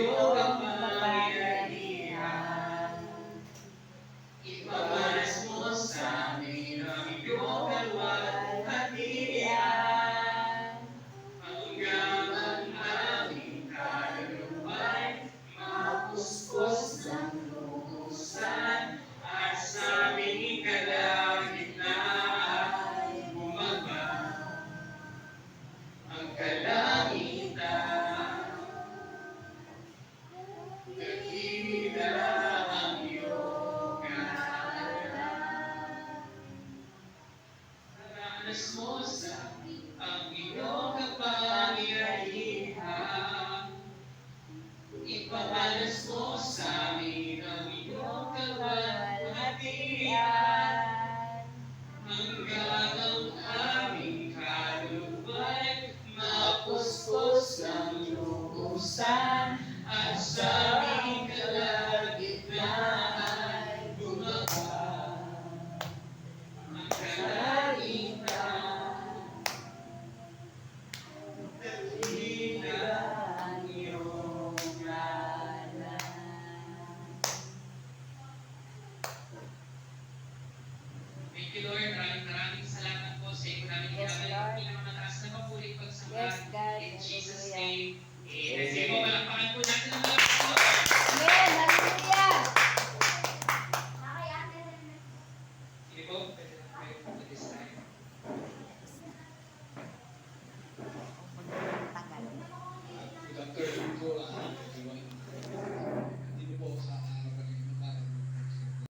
iyong kapangyarihan. Ipamalas mo sa amin ang iyong kalwalhatian. Hanggang ang aming kaluluwa'y mapuspos ng lubusan, at sa aming kalagitnaan bumaba ang kalangitan. Dakila ang iyong ngalan. Paranas mo sa amin ang iyong kapangyarihan. Ipamalas mo sa amin ang iyong kalwalhatian. Hanggang ang aming kaluluwa'y mapuspos ng lubusan, at sa aming kalagitnaan bumaba ang kalangitan.